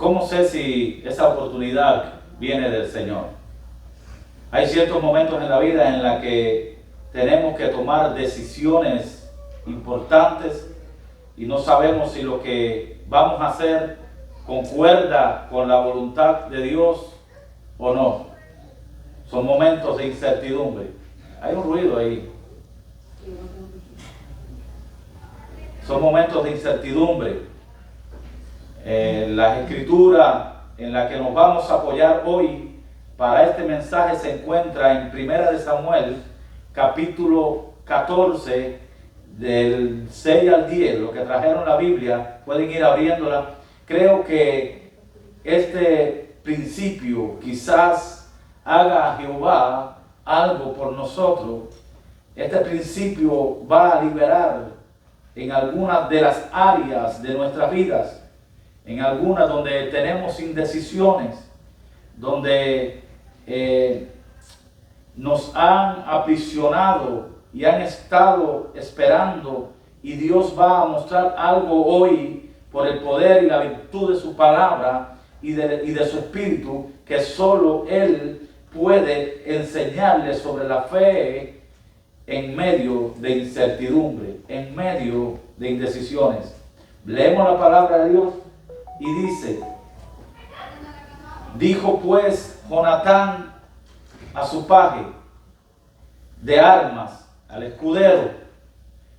¿Cómo sé si esa oportunidad viene del Señor? Hay ciertos momentos en la vida en los que tenemos que tomar decisiones importantes y no sabemos si lo que vamos a hacer concuerda con la voluntad de Dios o no. Son momentos de incertidumbre. Hay un ruido ahí. Son momentos de incertidumbre. La escritura en la que nos vamos a apoyar hoy para este mensaje se encuentra en 1 de Samuel, capítulo 14, del 6 al 10. Los que trajeron la Biblia pueden ir abriéndola. Creo que este principio quizás haga a Jehová algo por nosotros. Este principio va a liberar en algunas de las áreas de nuestras vidas, en algunas donde tenemos indecisiones, donde nos han aprisionado y han estado esperando, y Dios va a mostrar algo hoy por el poder y la virtud de su palabra y de su espíritu, que solo Él puede enseñarles sobre la fe en medio de incertidumbre, en medio de indecisiones. Leemos la palabra de Dios y dice: dijo pues Jonatán a su paje de armas, al escudero: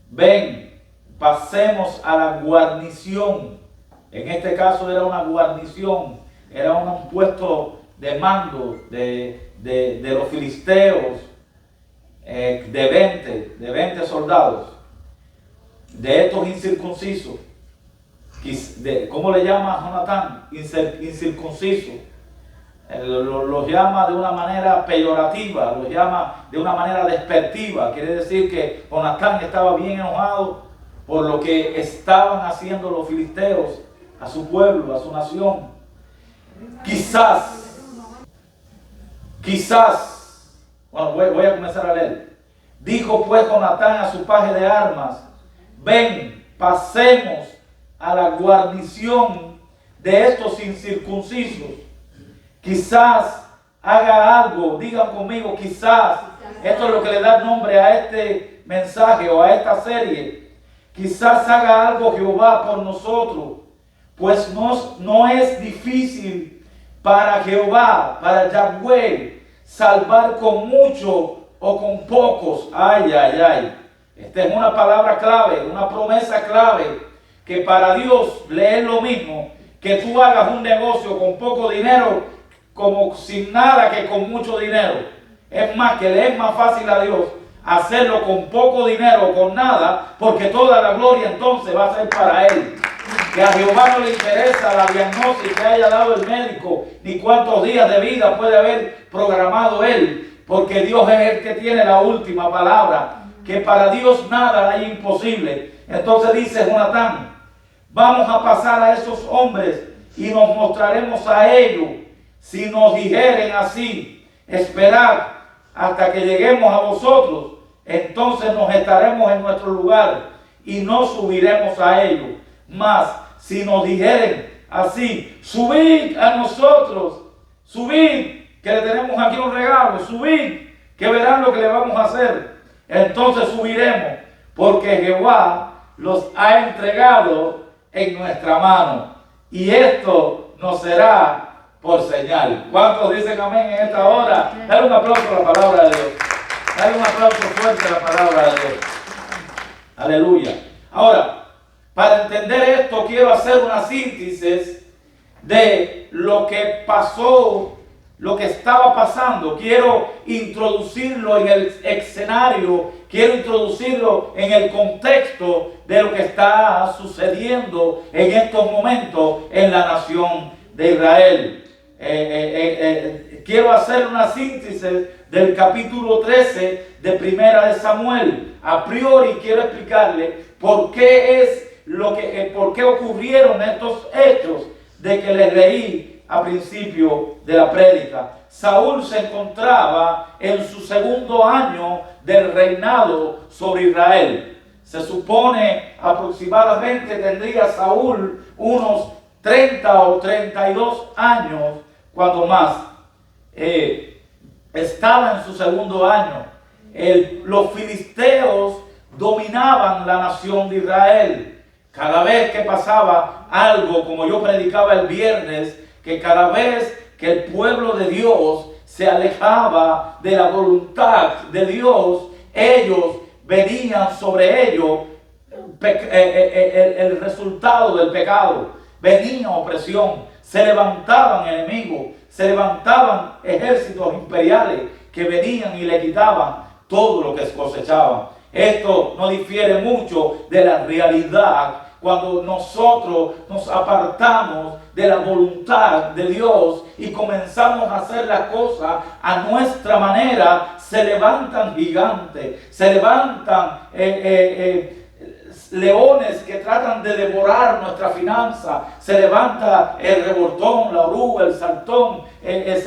ven, pasemos a la guarnición. En este caso era una guarnición, era un puesto de mando de los filisteos, de 20 soldados, de estos incircuncisos. ¿Cómo le llama a Jonatán? Incircunciso. Los llama de una manera peyorativa, los llama de una manera despectiva. Quiere decir que Jonatán estaba bien enojado por lo que estaban haciendo los filisteos a su pueblo, a su nación. Quizás, bueno, voy a comenzar a leer. Dijo pues Jonatán a su paje de armas: ven, pasemos a la guarnición de estos incircuncisos. Quizás haga algo, digan conmigo, quizás. Esto es lo que le da nombre a este mensaje o a esta serie. Quizás haga algo Jehová por nosotros, pues no es difícil para Jehová, para Yahweh, salvar con mucho o con pocos. Ay, ay, ay. Esta es una palabra clave, una promesa clave, que para Dios le es lo mismo que tú hagas un negocio con poco dinero como sin nada que con mucho dinero. Es más, que le es más fácil a Dios hacerlo con poco dinero o con nada, porque toda la gloria entonces va a ser para Él. Que a Jehová no le interesa la diagnosis que haya dado el médico, ni cuántos días de vida puede haber programado Él, porque Dios es el que tiene la última palabra, que para Dios nada hay imposible. Entonces dice Jonatán: vamos a pasar a esos hombres y nos mostraremos a ellos. Si nos dijeren así: esperad hasta que lleguemos a vosotros, entonces nos estaremos en nuestro lugar y no subiremos a ellos. Mas si nos dijeren así: subid a nosotros, subid, que le tenemos aquí un regalo, subid, que verán lo que le vamos a hacer, entonces subiremos, porque Jehová los ha entregado en nuestra mano, y esto nos será por señal. ¿Cuántos dicen amén en esta hora? Dale un aplauso a la palabra de Dios. Dale un aplauso fuerte a la palabra de Dios. Aleluya. Ahora, para entender esto, quiero hacer una síntesis de lo que pasó, lo que estaba pasando. Quiero introducirlo en el escenario, quiero introducirlo en el contexto de lo que está sucediendo en estos momentos en la nación de Israel. Quiero hacer una síntesis del capítulo 13 de 1 de Samuel. A priori quiero explicarle por qué ocurrieron estos hechos de que les leí al principio de la prédica. Saúl se encontraba en su segundo año del reinado sobre Israel. Se supone aproximadamente tendría Saúl unos 30 o 32 años, cuando más, estaba en su segundo año. Los filisteos dominaban la nación de Israel. Cada vez que pasaba algo, como yo predicaba el viernes, que cada vez que el pueblo de Dios se alejaba de la voluntad de Dios, ellos venían sobre ellos el resultado del pecado. Venía opresión, se levantaban enemigos, se levantaban ejércitos imperiales que venían y le quitaban todo lo que cosechaban. Esto no difiere mucho de la realidad cuando nosotros nos apartamos de la voluntad de Dios y comenzamos a hacer las cosas a nuestra manera. Se levantan gigantes, se levantan leones que tratan de devorar nuestra finanza. Se levanta el revoltón, la oruga, el saltón,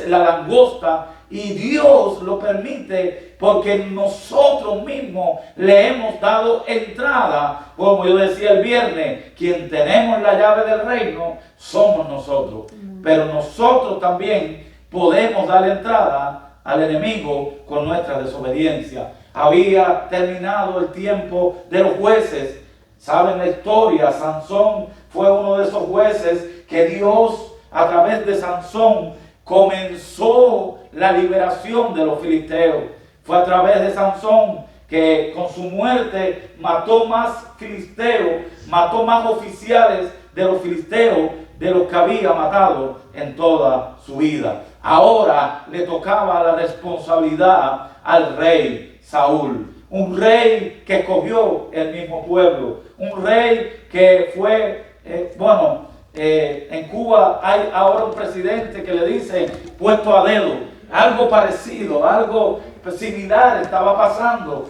la langosta. Y Dios lo permite porque nosotros mismos le hemos dado entrada. Como yo decía el viernes, quien tenemos la llave del reino somos nosotros. Pero nosotros también podemos darle entrada al enemigo con nuestra desobediencia. Había terminado el tiempo de los jueces. ¿Saben la historia? Sansón fue uno de esos jueces que Dios, a través de Sansón, comenzó la liberación de los filisteos. Fue a través de Sansón que con su muerte mató más filisteos, mató más oficiales de los filisteos de los que había matado en toda su vida. Ahora le tocaba la responsabilidad al rey Saúl. Un rey que escogió el mismo pueblo. Un rey que fue, en Cuba hay ahora un presidente que le dice puesto a dedo. Algo parecido, algo similar estaba pasando.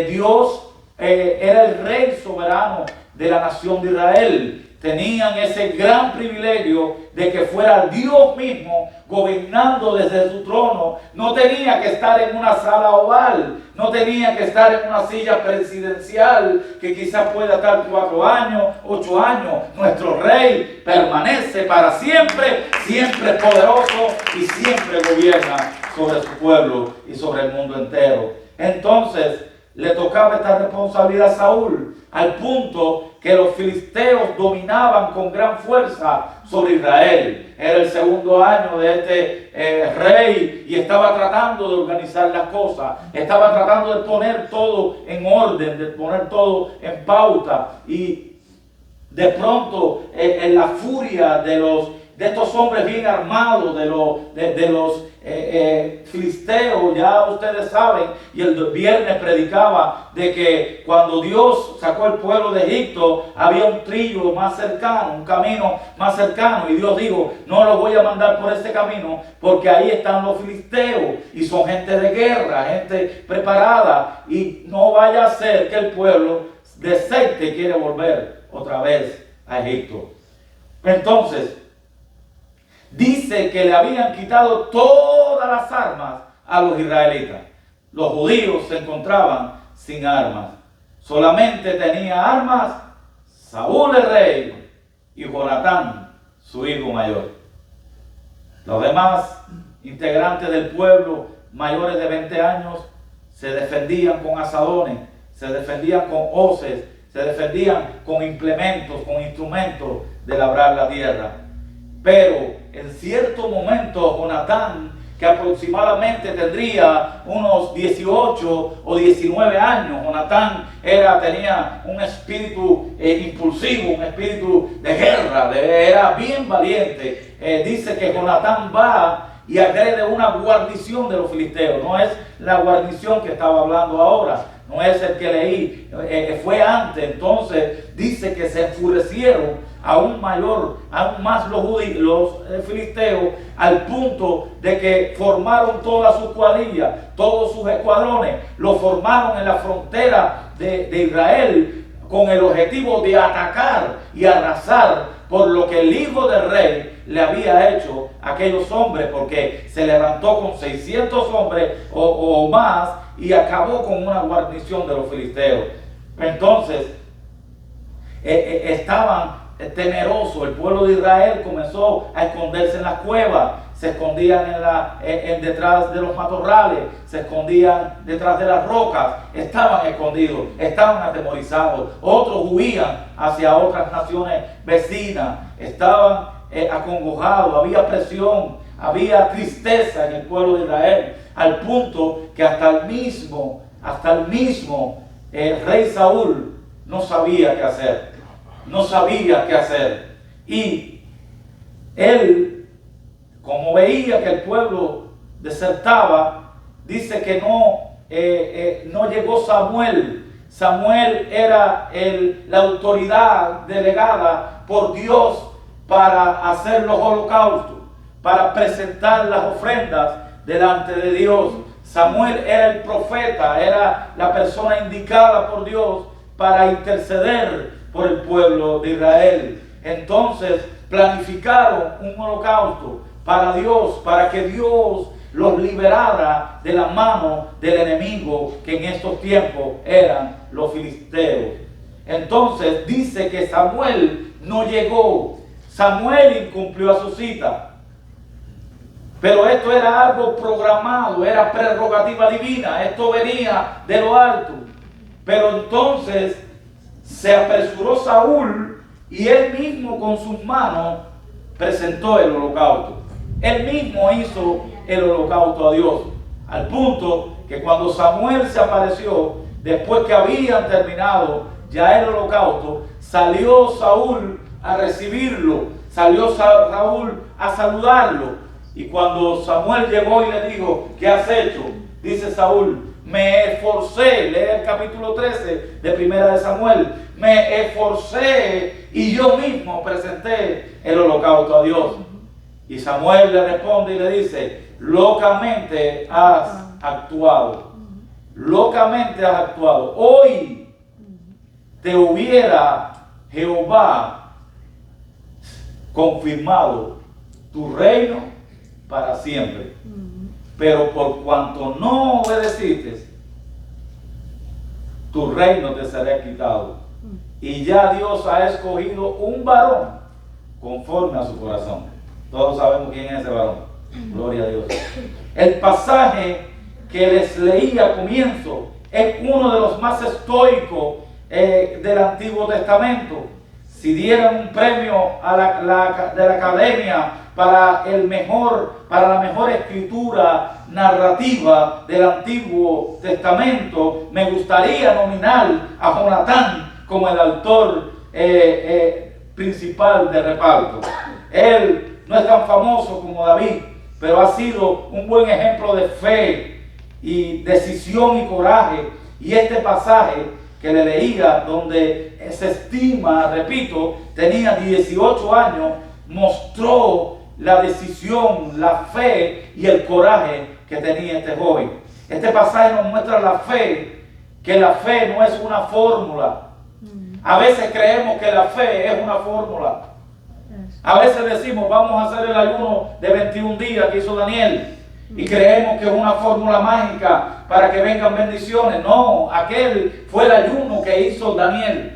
Dios era el rey soberano de la nación de Israel. Tenían ese gran privilegio de que fuera Dios mismo gobernando desde su trono. No tenía que estar en una sala oval, no tenía que estar en una silla presidencial que quizás pueda estar 4 años, 8 años. Nuestro rey permanece para siempre, siempre es poderoso y siempre gobierna sobre su pueblo y sobre el mundo entero. Entonces le tocaba esta responsabilidad a Saúl, al punto que los filisteos dominaban con gran fuerza sobre Israel. Era el segundo año de este rey y estaba tratando de organizar las cosas, estaba tratando de poner todo en orden, de poner todo en pauta. Y de pronto en la furia de estos hombres bien armados, de los filisteos, ya ustedes saben, y el viernes predicaba de que cuando Dios sacó el pueblo de Egipto, había un trillo más cercano, un camino más cercano, y Dios dijo, no los voy a mandar por este camino, porque ahí están los filisteos, y son gente de guerra, gente preparada, y no vaya a ser que el pueblo deserte y quiere volver otra vez a Egipto. Entonces, dice que le habían quitado todas las armas a los israelitas. Los judíos se encontraban sin armas. Solamente tenía armas Saúl el rey y Jonatán, su hijo mayor. Los demás integrantes del pueblo, mayores de 20 años, se defendían con azadones, se defendían con hoces, se defendían con implementos, con instrumentos de labrar la tierra. Pero en cierto momento Jonatán, que aproximadamente tendría unos 18 o 19 años, Jonatán tenía un espíritu impulsivo, un espíritu de guerra, era bien valiente. Dice que Jonatán va y agrede una guarnición de los filisteos. No es la guarnición que estaba hablando ahora, no es el que leí, fue antes. Entonces dice que se enfurecieron aún más los filisteos, al punto de que formaron todas sus cuadrillas, todos sus escuadrones, los formaron en la frontera de Israel con el objetivo de atacar y arrasar por lo que el hijo del rey le había hecho a aquellos hombres, porque se levantó con 600 hombres o más y acabó con una guarnición de los filisteos. Entonces estaban temeroso. El pueblo de Israel comenzó a esconderse en las cuevas, se escondían detrás de los matorrales, se escondían detrás de las rocas, estaban escondidos, estaban atemorizados. Otros huían hacia otras naciones vecinas, estaban acongojados, había presión, había tristeza en el pueblo de Israel, al punto que hasta el mismo rey Saúl no sabía qué hacer. No sabía qué hacer. Y él, como veía que el pueblo desertaba, dice que no llegó Samuel. Samuel era la autoridad delegada por Dios para hacer los holocaustos, para presentar las ofrendas delante de Dios. Samuel era el profeta, era la persona indicada por Dios para interceder por el pueblo de Israel. Entonces planificaron un holocausto para Dios, para que Dios los liberara de la mano del enemigo, que en estos tiempos eran los filisteos. Entonces dice que Samuel no llegó. Samuel incumplió a su cita. Pero esto era algo programado, era prerrogativa divina, esto venía de lo alto. Pero entonces se apresuró Saúl y él mismo con sus manos presentó el holocausto. Él mismo hizo el holocausto a Dios. Al punto que cuando Samuel se apareció, después que habían terminado ya el holocausto, salió Saúl a recibirlo, salió Saúl a saludarlo. Y cuando Samuel llegó y le dijo, ¿qué has hecho? Dice Saúl, me esforcé, lee el capítulo 13 de Primera de Samuel, me esforcé y yo mismo presenté el holocausto a Dios. Y Samuel le responde y le dice, locamente has actuado, locamente has actuado. Hoy te hubiera Jehová confirmado tu reino para siempre. Pero por cuanto no obedeciste, tu reino te será quitado. Y ya Dios ha escogido un varón conforme a su corazón. Todos sabemos quién es ese varón. Gloria a Dios. El pasaje que les leí al comienzo es uno de los más estoicos del Antiguo Testamento. Si dieran un premio a de la academia para la mejor escritura narrativa del Antiguo Testamento, me gustaría nominar a Jonatán como el autor principal de reparto. Él no es tan famoso como David, pero ha sido un buen ejemplo de fe y decisión y coraje. Y este pasaje que le leía, donde se estima, repito, tenía 18 años, mostró la decisión, la fe y el coraje que tenía este joven. Este pasaje nos muestra la fe, que la fe no es una fórmula. A veces creemos que la fe es una fórmula. A veces decimos, vamos a hacer el ayuno de 21 días que hizo Daniel, y creemos que es una fórmula mágica para que vengan bendiciones. No, aquel fue el ayuno que hizo Daniel.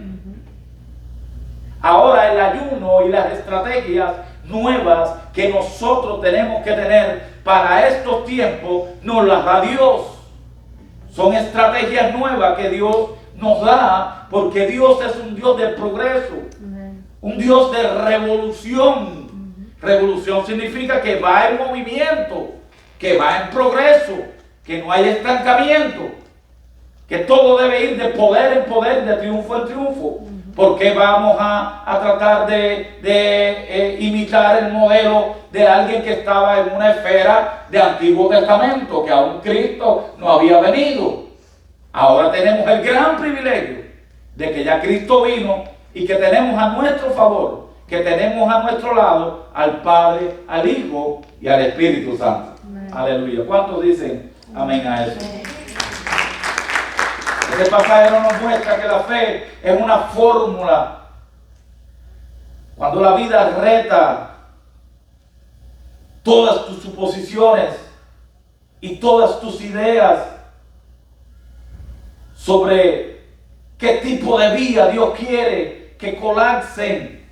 Ahora el ayuno y las estrategias nuevas que nosotros tenemos que tener para estos tiempos nos las da Dios. Son estrategias nuevas que Dios nos da, porque Dios es un Dios de progreso, un Dios de revolución. Revolución significa que va en movimiento, que va en progreso, que no hay estancamiento, que todo debe ir de poder en poder, de triunfo en triunfo. Porque vamos a tratar de imitar el modelo de alguien que estaba en una esfera de Antiguo Testamento, que aún Cristo no había venido. Ahora tenemos el gran privilegio de que ya Cristo vino y que tenemos a nuestro favor, que tenemos a nuestro lado al Padre, al Hijo y al Espíritu Santo. Amén. Aleluya. ¿Cuántos dicen amén a eso? Amén. Este pasaje nos muestra que la fe es una fórmula. Cuando la vida reta todas tus suposiciones y todas tus ideas sobre qué tipo de vida Dios quiere que colapsen,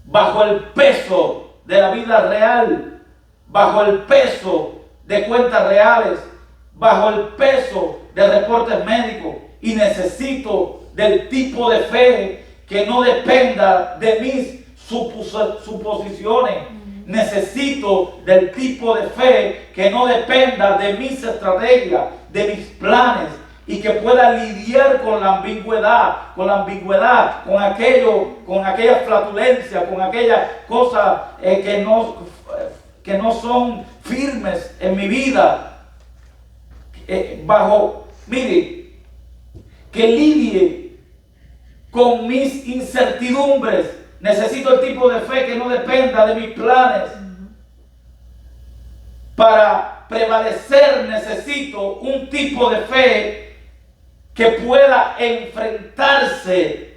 bajo el peso de la vida real, bajo el peso de cuentas reales, bajo el peso de reportes médicos, y necesito del tipo de fe que no dependa de mis suposiciones. Necesito del tipo de fe que no dependa de mis estrategias, de mis planes, y que pueda lidiar con la ambigüedad, con aquella flatulencia, con aquellas cosas que no son firmes en mi vida. Mire, que lidie con mis incertidumbres. Necesito el tipo de fe que no dependa de mis planes. Para prevalecer necesito un tipo de fe que pueda enfrentarse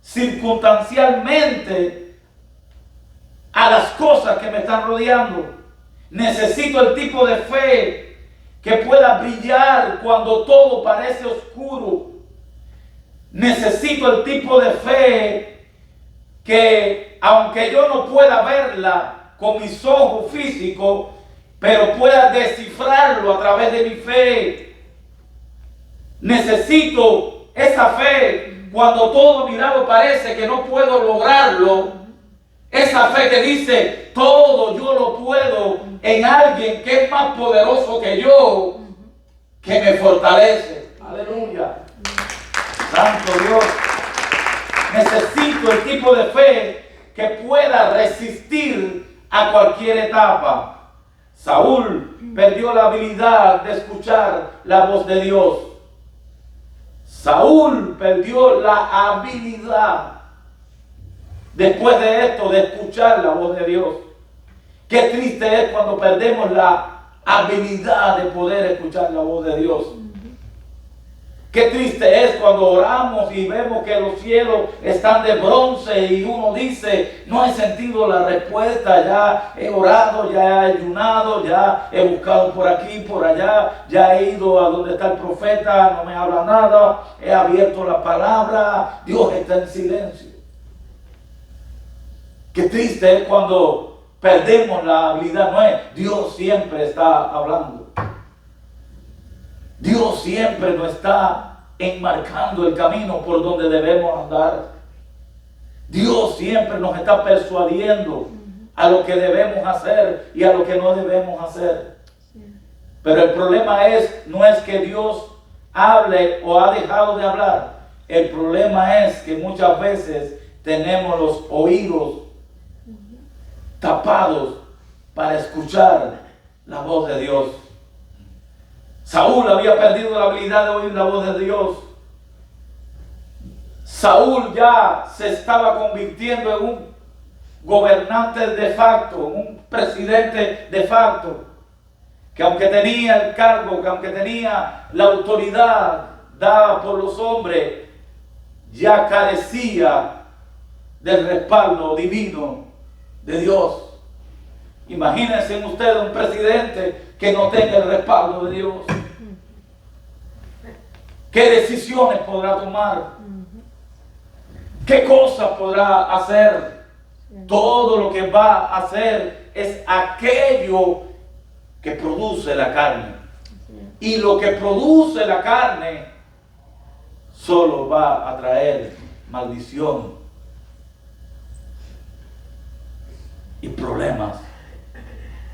circunstancialmente a las cosas que me están rodeando. Necesito el tipo de fe que pueda brillar cuando todo parece oscuro. Necesito el tipo de fe que, aunque yo no pueda verla con mis ojos físicos, pero pueda descifrarlo a través de mi fe. Necesito esa fe cuando todo a mi lado parece que no puedo lograrlo. Esa fe que dice, todo yo lo puedo en alguien que es más poderoso que yo, que me fortalece. Aleluya. Santo Dios. Necesito el tipo de fe que pueda resistir a cualquier etapa. Saúl perdió la habilidad de escuchar la voz de Dios. Saúl perdió la habilidad después de esto de escuchar la voz de Dios. Qué triste es cuando perdemos la habilidad de poder escuchar la voz de Dios. Qué triste es cuando oramos y vemos que los cielos están de bronce y uno dice, no he sentido la respuesta, ya he orado, ya he ayunado, ya he buscado por aquí, por allá, ya he ido a donde está el profeta, no me habla nada, he abierto la palabra, Dios está en silencio. Qué triste es cuando perdemos la habilidad, no es, Dios siempre está hablando. Dios siempre nos está enmarcando el camino por donde debemos andar. Dios siempre nos está persuadiendo a lo que debemos hacer y a lo que no debemos hacer. Pero el problema no es que Dios hable o ha dejado de hablar. El problema es que muchas veces tenemos los oídos tapados para escuchar la voz de Dios. Saúl había perdido la habilidad de oír la voz de Dios. Saúl ya se estaba convirtiendo en un gobernante de facto, un presidente de facto, que aunque tenía el cargo, que aunque tenía la autoridad dada por los hombres, ya carecía del respaldo divino de Dios. Imagínense ustedes un presidente que no tenga el respaldo de Dios. ¿Qué decisiones podrá tomar? ¿Qué cosas podrá hacer? Todo lo que va a hacer es aquello que produce la carne. Y lo que produce la carne solo va a traer maldición y problemas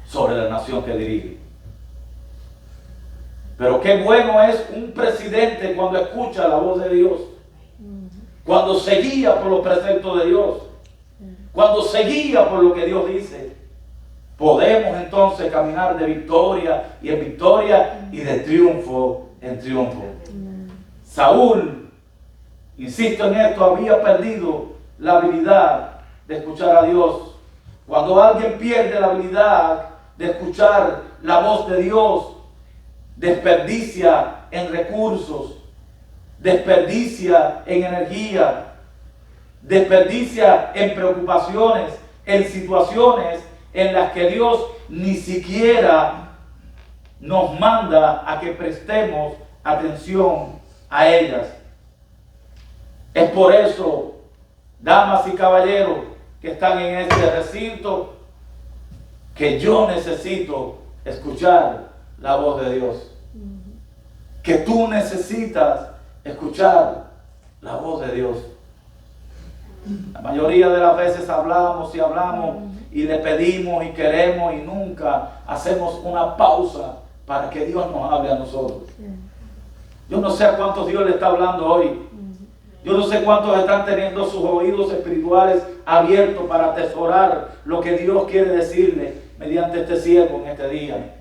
sobre la nación que dirige. Pero qué bueno es un presidente cuando escucha la voz de Dios, cuando se guía por los preceptos de Dios, cuando se guía por lo que Dios dice. Podemos entonces caminar de victoria y en victoria y de triunfo en triunfo. Saúl, insisto en esto, había perdido la habilidad de escuchar a Dios. Cuando alguien pierde la habilidad de escuchar la voz de Dios, desperdicia en recursos, desperdicia en energía, desperdicia en preocupaciones, en situaciones en las que Dios ni siquiera nos manda a que prestemos atención a ellas. Es por eso, damas y caballeros, que están en este recinto que yo necesito escuchar la voz de Dios. Que tú necesitas escuchar la voz de Dios. La mayoría de las veces hablamos y le pedimos y queremos y nunca hacemos una pausa para que Dios nos hable a nosotros. Yo no sé a cuántos Dios le está hablando hoy. Yo no sé cuántos están teniendo sus oídos espirituales abiertos para atesorar lo que Dios quiere decirle mediante este siervo en este día.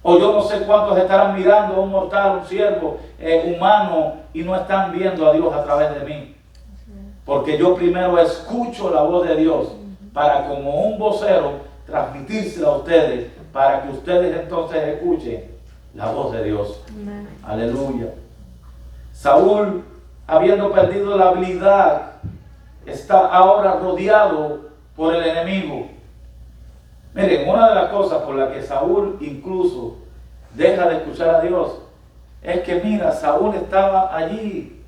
O yo no sé cuántos estarán mirando a un mortal, un siervo humano y no están viendo a Dios a través de mí. Porque yo primero escucho la voz de Dios para, como un vocero, transmitírsela a ustedes para que ustedes entonces escuchen la voz de Dios. Amén. Aleluya. Saúl, habiendo perdido la habilidad, está ahora rodeado por el enemigo. Miren, una de las cosas por las que Saúl incluso deja de escuchar a Dios es que, mira, Saúl estaba allí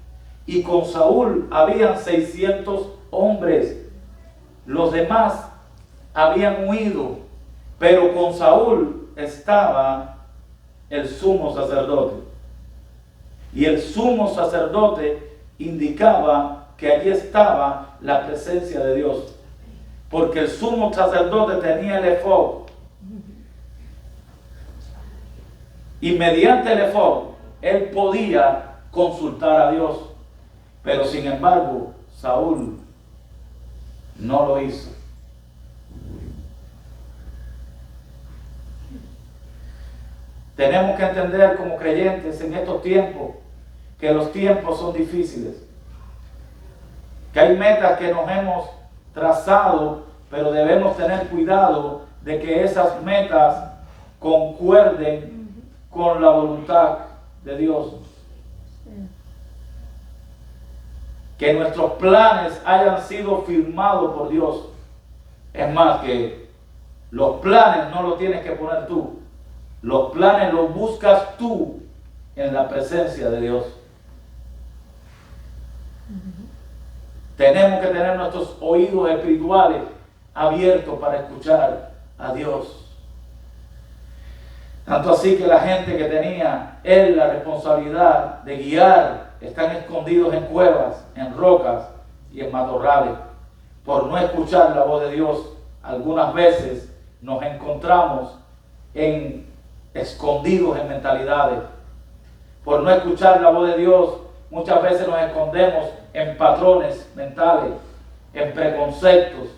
y con Saúl habían 600 hombres. Los demás habían huido, pero con Saúl estaba el sumo sacerdote. Y el sumo sacerdote indicaba que allí estaba la presencia de Dios. Porque el sumo sacerdote tenía el efod. Y mediante el efod, él podía consultar a Dios. Pero sin embargo, Saúl no lo hizo. Tenemos que entender como creyentes en estos tiempos que los tiempos son difíciles. Que hay metas que nos hemos trazado, pero debemos tener cuidado de que esas metas concuerden con la voluntad de Dios. Que nuestros planes hayan sido firmados por Dios. Es más, que los planes no los tienes que poner tú. Los planes los buscas tú en la presencia de Dios. Tenemos que tener nuestros oídos espirituales abiertos para escuchar a Dios. Tanto así que la gente que tenía él la responsabilidad de guiar están escondidos en cuevas, en rocas y en matorrales. Por no escuchar la voz de Dios, algunas veces nos encontramos escondidos en mentalidades. Por no escuchar la voz de Dios, muchas veces nos escondemos en patrones mentales, en preconceptos.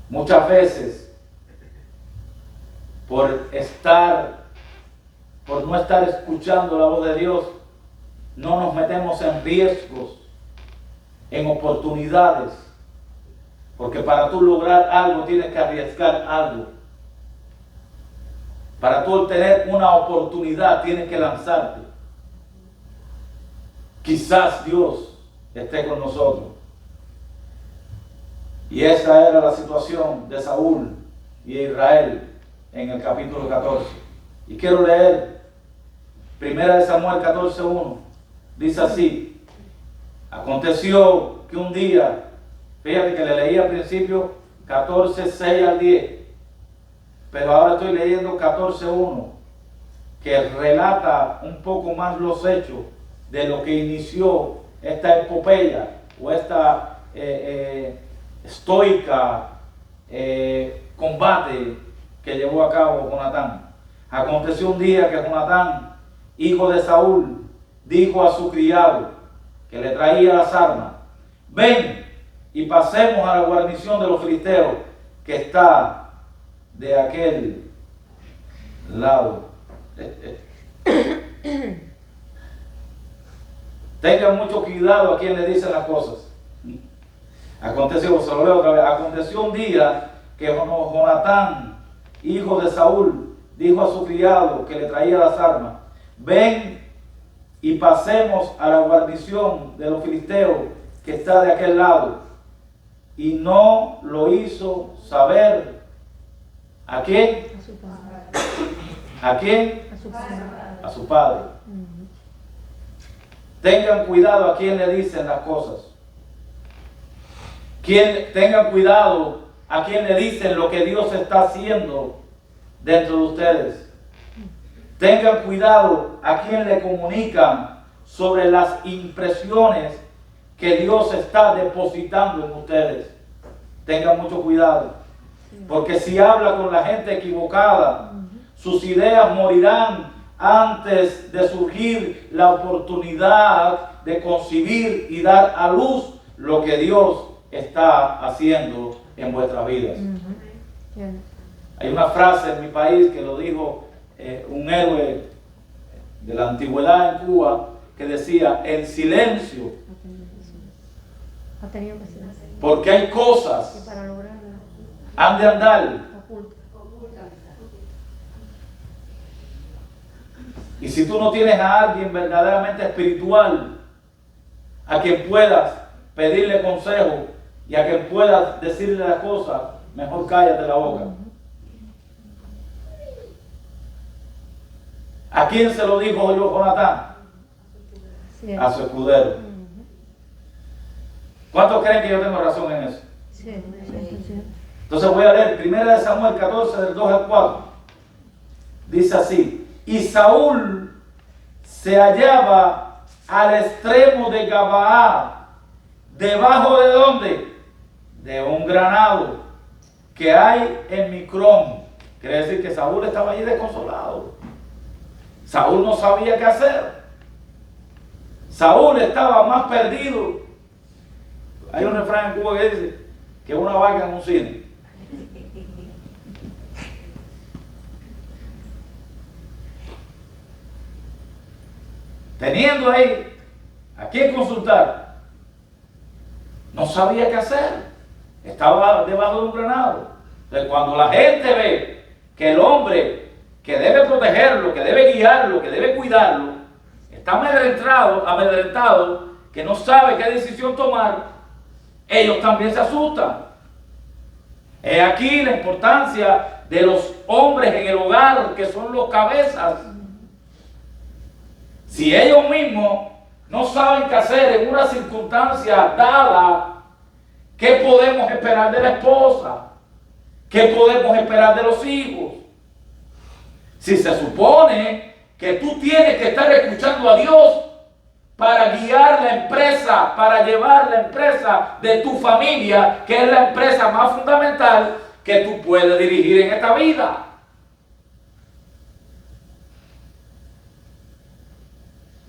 Muchas veces, por no estar escuchando la voz de Dios, no nos metemos en riesgos, en oportunidades. Porque para tú lograr algo tienes que arriesgar algo. Para tú obtener una oportunidad tienes que lanzarte. Quizás Dios esté con nosotros. Y esa era la situación de Saúl y Israel en el capítulo 14. Y quiero leer 1 Samuel 14:1. Dice así: aconteció que un día, fíjate que le leí al principio 14:6 al 10, pero ahora estoy leyendo 14:1, que relata un poco más los hechos de lo que inició esta epopeya o esta estoica combate que llevó a cabo Jonatán. Aconteció un día que Jonatán, hijo de Saúl, dijo a su criado que le traía las armas: ven y pasemos a la guarnición de los filisteos que está de aquel lado. Tengan mucho cuidado a quien le dicen las cosas. Aconteció, se lo leo otra vez. Aconteció un día que Jonatán, hijo de Saúl, dijo a su criado que le traía las armas: ven y pasemos a la guarnición de los filisteos que está de aquel lado. Y no lo hizo saber ¿a quién? A su padre. ¿A quién? A su padre. A su padre. Tengan cuidado a quien le dicen las cosas. Tengan cuidado a quien le dicen lo que Dios está haciendo dentro de ustedes. Tengan cuidado a quien le comunican sobre las impresiones que Dios está depositando en ustedes. Tengan mucho cuidado, porque si habla con la gente equivocada, sus ideas morirán antes de surgir la oportunidad de concebir y dar a luz lo que Dios está haciendo en vuestras vidas. Hay una frase en mi país que lo dijo un héroe de la antigüedad en Cuba, que decía: el silencio, porque hay cosas que han de andar. Y si tú no tienes a alguien verdaderamente espiritual, a quien puedas pedirle consejo y a quien puedas decirle las cosas, mejor cállate la boca. ¿A quién se lo dijo Jonatán? A su escudero. ¿Cuántos creen que yo tengo razón en eso? Sí. Entonces voy a leer 1 Samuel 14, del 2 al 4. Dice así: y Saúl se hallaba al extremo de Gabaa, debajo de ¿dónde? De un granado que hay en Micrón. Quiere decir que Saúl estaba allí desconsolado. Saúl no sabía qué hacer. Saúl estaba más perdido. Hay un refrán en Cuba que dice que una vaca en un cine. Teniendo ahí a quién consultar, no sabía qué hacer. Estaba debajo de un granado. Entonces, cuando la gente ve que el hombre que debe protegerlo, que debe guiarlo, que debe cuidarlo, está amedrentado, que no sabe qué decisión tomar, ellos también se asustan. He aquí la importancia de los hombres en el hogar, que son los cabezas. Si ellos mismos no saben qué hacer en una circunstancia dada, ¿qué podemos esperar de la esposa? ¿Qué podemos esperar de los hijos? Si se supone que tú tienes que estar escuchando a Dios para guiar la empresa, para llevar la empresa de tu familia, que es la empresa más fundamental que tú puedes dirigir en esta vida.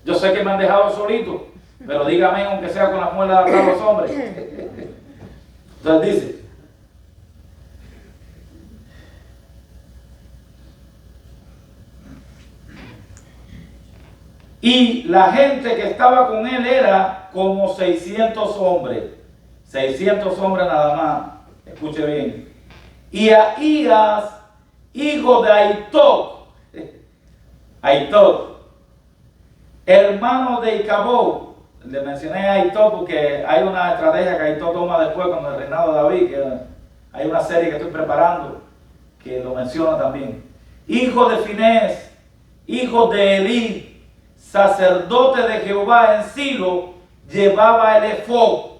Yo sé que me han dejado solito, pero dígame, aunque sea con la muela de atrás los hombres. Entonces dice: y la gente que estaba con él era como 600 hombres. 600 hombres nada más. Escuche bien. Y Ahías, hijo de Ahitob, hermano de Icabod. Le mencioné a Ahitob porque hay una estrategia que Ahitob toma después con el reinado de David, que hay una serie que estoy preparando que lo menciona también. Hijo de Finés, hijo de Elí, sacerdote de Jehová en Silo, llevaba el efod,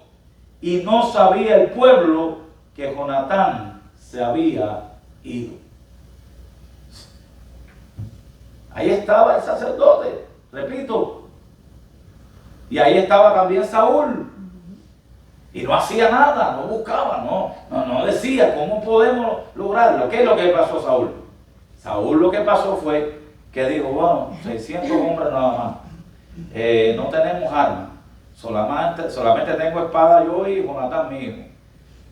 y no sabía el pueblo que Jonatán se había ido. Ahí estaba el sacerdote, repito, y ahí estaba también Saúl, y no hacía nada, no buscaba, no decía cómo podemos lograrlo. ¿Qué es lo que le pasó a Saúl? Saúl lo que pasó fue que dijo: bueno, 600 hombres nada más, no tenemos armas, solamente tengo espada yo y Jonatán mi hijo.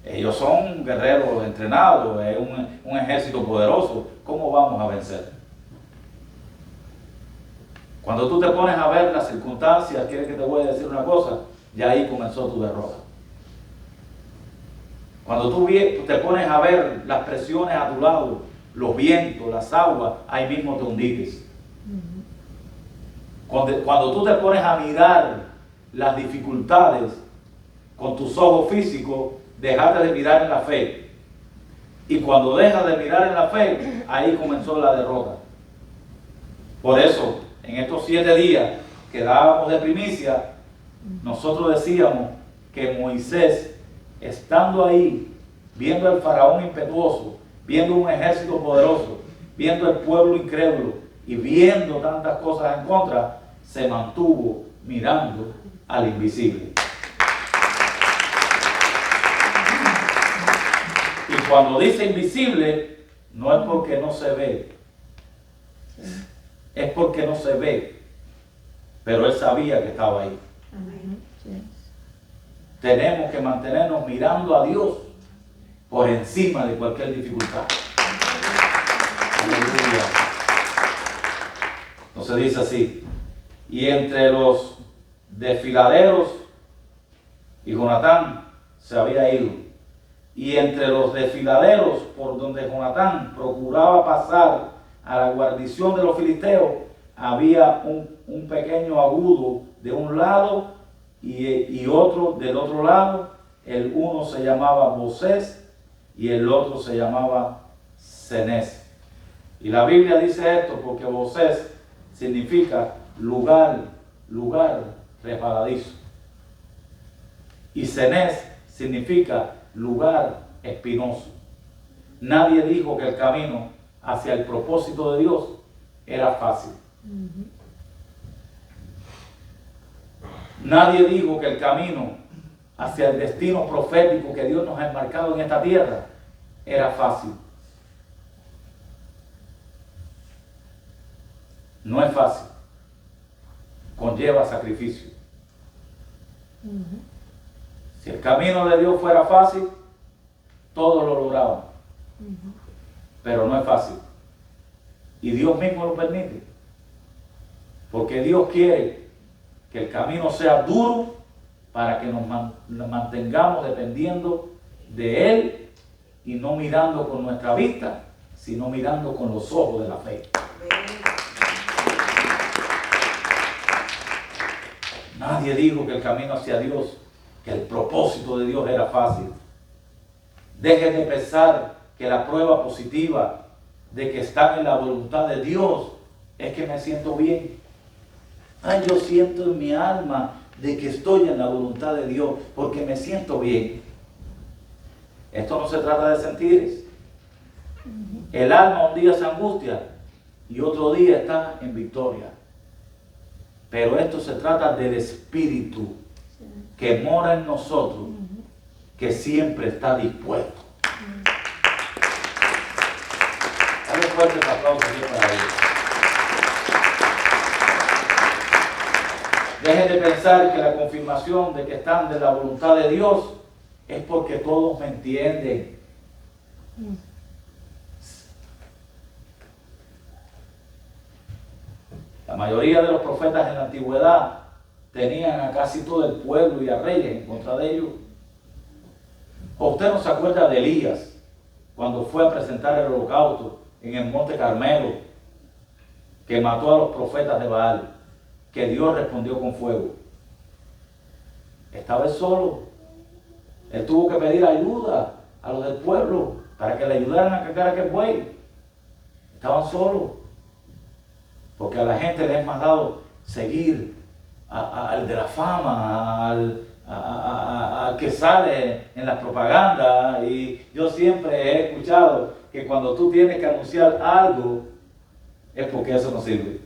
Ellos son guerreros entrenados, es un ejército poderoso. ¿Cómo vamos a vencer? Cuando tú te pones a ver las circunstancias, ¿quieres que te voy a decir una cosa? Ya ahí comenzó tu derrota. Cuando tú te pones a ver las presiones a tu lado, los vientos, las aguas, ahí mismo te hundiste. Cuando tú te pones a mirar las dificultades con tus ojos físicos, dejaste de mirar en la fe. Y cuando dejas de mirar en la fe, ahí comenzó la derrota. Por eso, en estos 7 días que dábamos de primicia, nosotros decíamos que Moisés estando ahí, viendo al faraón impetuoso, viendo un ejército poderoso, viendo el pueblo incrédulo y viendo tantas cosas en contra, se mantuvo mirando al invisible. Y cuando dice invisible, no es porque no se ve, es porque no se ve, pero él sabía que estaba ahí. Tenemos que mantenernos mirando a Dios por encima de cualquier dificultad. Aleluya. Entonces dice así: y entre los desfiladeros, y Jonatán se había ido, y entre los desfiladeros por donde Jonatán procuraba pasar a la guarnición de los filisteos, había un pequeño agudo de un lado y otro del otro lado. El uno se llamaba Bosés y el otro se llamaba Cenés. Y la Biblia dice esto porque Bosés significa lugar resbaladizo. Y Cenés significa lugar espinoso. Nadie dijo que el camino hacia el propósito de Dios era fácil. Nadie dijo que el camino hacia el destino profético que Dios nos ha enmarcado en esta tierra era fácil. No es fácil. Conlleva sacrificio. Si el camino de Dios fuera fácil, todos lo lograban. Pero no es fácil. Y Dios mismo lo permite. Porque Dios quiere que el camino sea duro para que nos mantengamos dependiendo de Él y no mirando con nuestra vista, sino mirando con los ojos de la fe. Nadie dijo que el camino hacia Dios, que el propósito de Dios era fácil. Deje de pensar que la prueba positiva de que están en la voluntad de Dios es que me siento bien. Ay, yo siento en mi alma de que estoy en la voluntad de Dios porque me siento bien. Esto no se trata de sentires. El alma un día se angustia y otro día está en victoria. Pero esto se trata del Espíritu que mora en nosotros, que siempre está dispuesto. Dale fuerte el aplauso aquí para Dios. Dejen de pensar que la confirmación de que están de la voluntad de Dios es porque todos me entienden. La mayoría de los profetas en la antigüedad tenían a casi todo el pueblo y a reyes en contra de ellos. ¿O usted no se acuerda de Elías cuando fue a presentar el holocausto en el Monte Carmelo, que mató a los profetas de Baal, que Dios respondió con fuego? Estaba él solo. Él tuvo que pedir ayuda a los del pueblo para que le ayudaran a cargar aquel buey. Estaban solos. Porque a la gente le es mandado seguir al de la fama, al que sale en las propagandas. Y yo siempre he escuchado que cuando tú tienes que anunciar algo, es porque eso no sirve.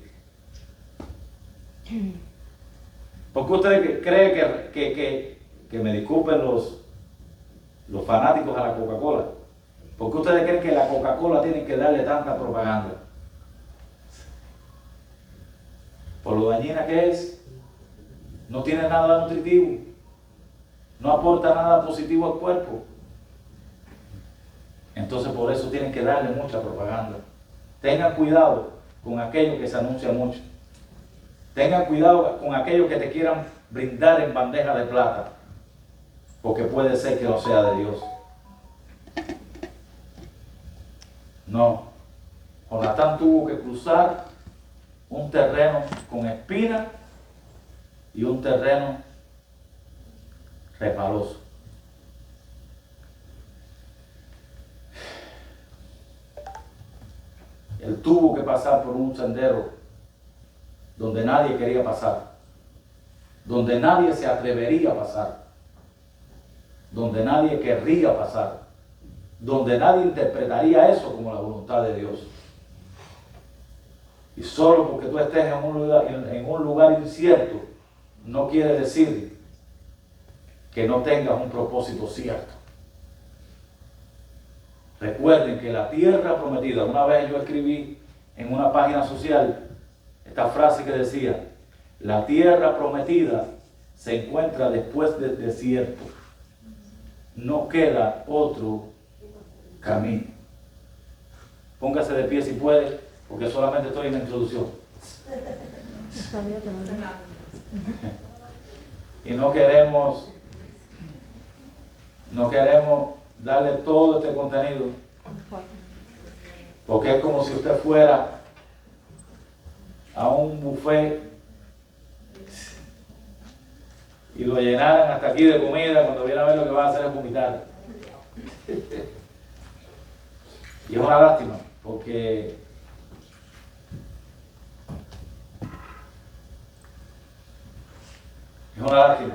Porque usted cree que me disculpen los fanáticos a la Coca-Cola. Porque ustedes creen que la Coca-Cola tiene que darle tanta propaganda. Por lo dañina que es, no tiene nada nutritivo, no aporta nada positivo al cuerpo. Entonces por eso tienen que darle mucha propaganda. Tengan cuidado con aquello que se anuncia mucho. Tengan cuidado con aquello que te quieran brindar en bandeja de plata, porque puede ser que no sea de Dios. No, Jonatán tuvo que cruzar un terreno con espinas y un terreno resbaloso. Él tuvo que pasar por un sendero donde nadie quería pasar, donde nadie se atrevería a pasar. donde nadie querría pasar, donde nadie interpretaría eso como la voluntad de Dios. Y solo porque tú estés en un lugar incierto, no quiere decir que no tengas un propósito cierto. Recuerden que la tierra prometida, una vez yo escribí en una página social esta frase que decía: la tierra prometida se encuentra después del desierto. No queda otro camino. Póngase de pie si puede, porque solamente estoy en la introducción. Y no queremos darle todo este contenido, porque es como si usted fuera a un buffet y lo llenaran hasta aquí de comida. Cuando viene a ver, lo que va a hacer es vomitar. Y es una lástima, porque es una lástima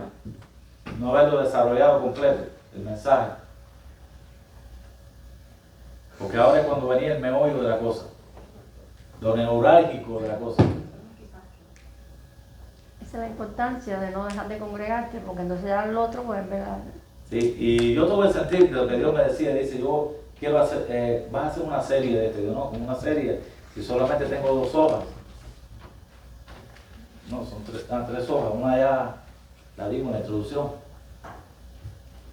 no haberlo desarrollado completo, el mensaje. Porque ahora es cuando venía el meollo de la cosa, lo neurálgico de la cosa. Esa es la importancia de no dejar de congregarte, porque entonces ya el otro puede pegar. Sí, y yo tuve el sentir de lo que Dios me decía. Dice: yo quiero hacer, vas a hacer una serie de esto. Yo no, como una serie, si solamente tengo 2 hojas. No, son 3 hojas. Una ya la dimos en la introducción.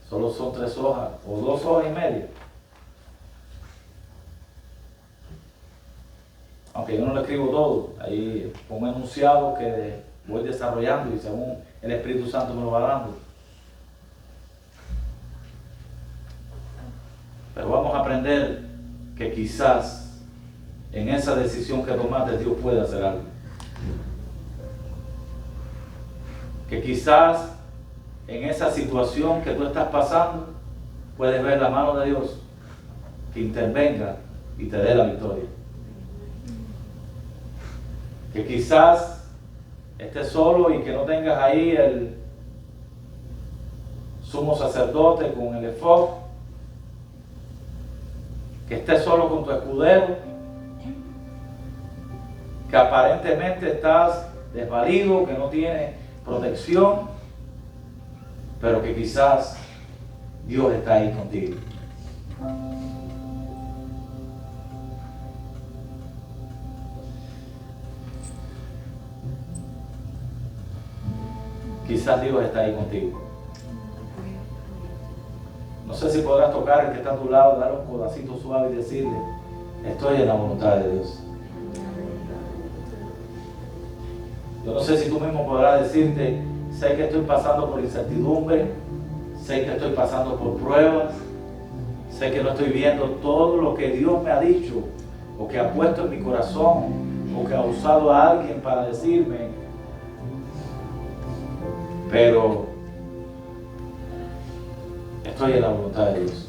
Solo son 3 hojas, o 2 hojas y media. Aunque yo no lo escribo todo, ahí pongo enunciados que voy desarrollando y según el Espíritu Santo me lo va dando. Pero vamos a aprender que quizás en esa decisión que tomaste Dios puede hacer algo. Que quizás en esa situación que tú estás pasando puedes ver la mano de Dios que intervenga y te dé la victoria. Que quizás estés solo y que no tengas ahí el sumo sacerdote con el efod, que estés solo con tu escudero, que aparentemente estás desvalido, que no tienes protección, pero que quizás Dios está ahí contigo. Quizás Dios está ahí contigo. No sé si podrás tocar el que está a tu lado, dar un codacito suave y decirle: estoy en la voluntad de Dios. Yo no sé si tú mismo podrás decirte: sé que estoy pasando por incertidumbre, sé que estoy pasando por pruebas, sé que no estoy viendo todo lo que Dios me ha dicho, o que ha puesto en mi corazón, o que ha usado a alguien para decirme, pero estoy en la voluntad de Dios.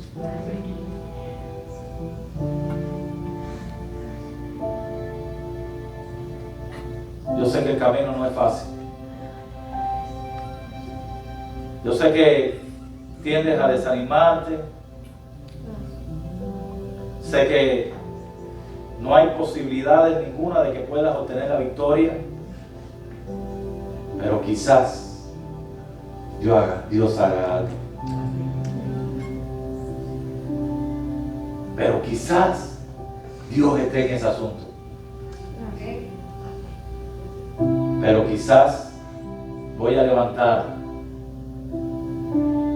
Yo sé que el camino no es fácil. Yo sé que tiendes a desanimarte. Sé que no hay posibilidades ninguna de que puedas obtener la victoria. Pero quizás Dios haga algo. Pero quizás Dios esté en ese asunto. Pero quizás voy a levantar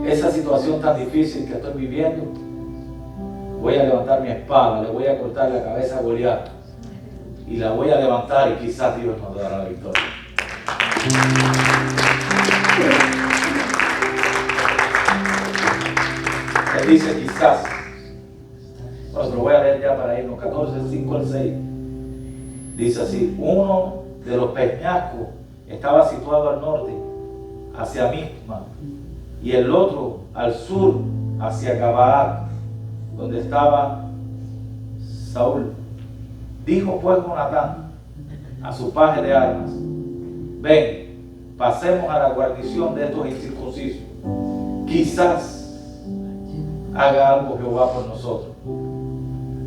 esa situación tan difícil que estoy viviendo. Voy a levantar mi espada, le voy a cortar la cabeza a Goliat y la voy a levantar, y quizás Dios nos dará la victoria. Él dice quizás. Bueno, lo voy a leer ya para irnos. 14, 5 al 6. Dice así: uno de los peñascos estaba situado al norte, hacia Misma, y el otro al sur, hacia Gabaal, donde estaba Saúl. Dijo pues Jonatán a su paje de armas: ven, pasemos a la guarnición de estos incircuncisos. Quizás haga algo Jehová por nosotros.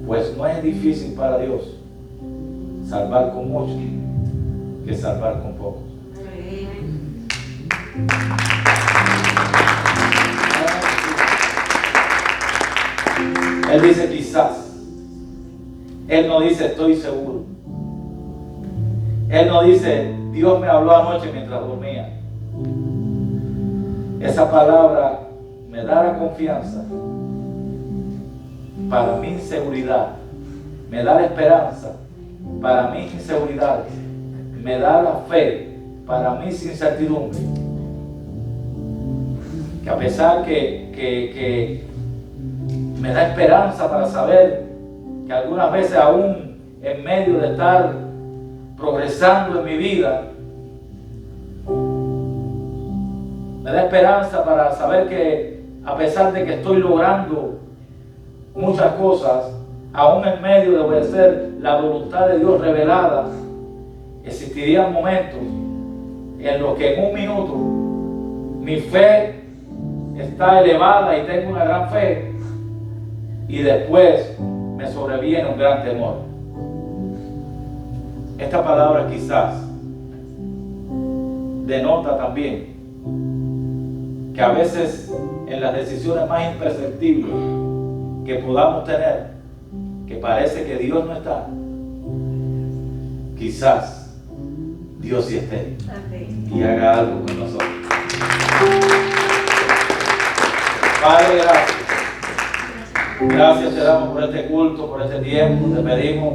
Pues no es difícil para Dios salvar con muchos que salvar con pocos. Él dice quizás. Él no dice estoy seguro. Él no dice Dios me habló anoche mientras dormía. Esa palabra me da la confianza para mi inseguridad, me da la esperanza para mis inseguridades, me da la fe para mis incertidumbres. Que a pesar que me da esperanza para saber que algunas veces aún en medio de estar progresando en mi vida, me da esperanza para saber que a pesar de que estoy logrando muchas cosas, aún en medio de obedecer la voluntad de Dios revelada, existirían momentos en los que en un minuto mi fe está elevada y tengo una gran fe, y después me sobreviene un gran temor. Esta palabra quizás denota también que a veces en las decisiones más imperceptibles que podamos tener, que parece que Dios no está, quizás Dios sí esté y haga algo con nosotros. Padre, gracias. Gracias te damos por este culto, por este tiempo. Te pedimos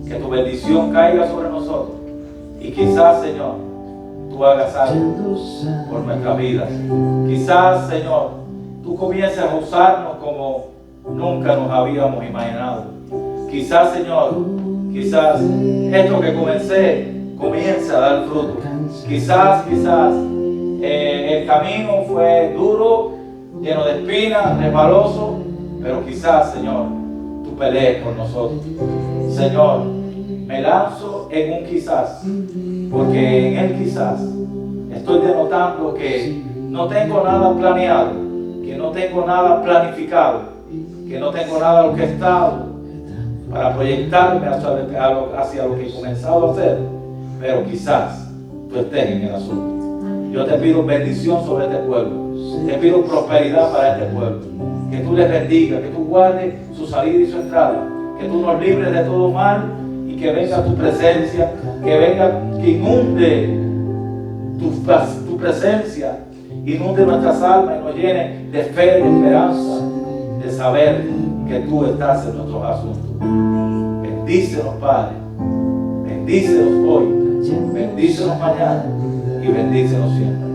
que tu bendición caiga sobre nosotros. Y quizás, Señor, tú hagas algo por nuestras vidas. Quizás, Señor, tú comiences a usarnos como nunca nos habíamos imaginado. Quizás, Señor, quizás esto que comencé comience a dar fruto. Quizás el camino fue duro, lleno de espinas, resbaloso, pero quizás, Señor, tú pelees por nosotros. Señor, me lanzo en un quizás, porque en el quizás estoy denotando que no tengo nada planeado, que no tengo nada planificado, que no tengo nada orquestado para proyectarme hacia lo que he comenzado a hacer, pero quizás tú estés en el asunto. Yo te pido bendición sobre este pueblo, te pido prosperidad para este pueblo, que tú les bendigas, que tú guardes su salida y su entrada, que tú nos libres de todo mal y que venga tu presencia, que inunde tu presencia, inunde nuestras almas y nos llene de fe, de esperanza, de saber que tú estás en nuestros asuntos. Bendícenos, Padre, bendícenos hoy, bendícenos mañana y bendícenos siempre.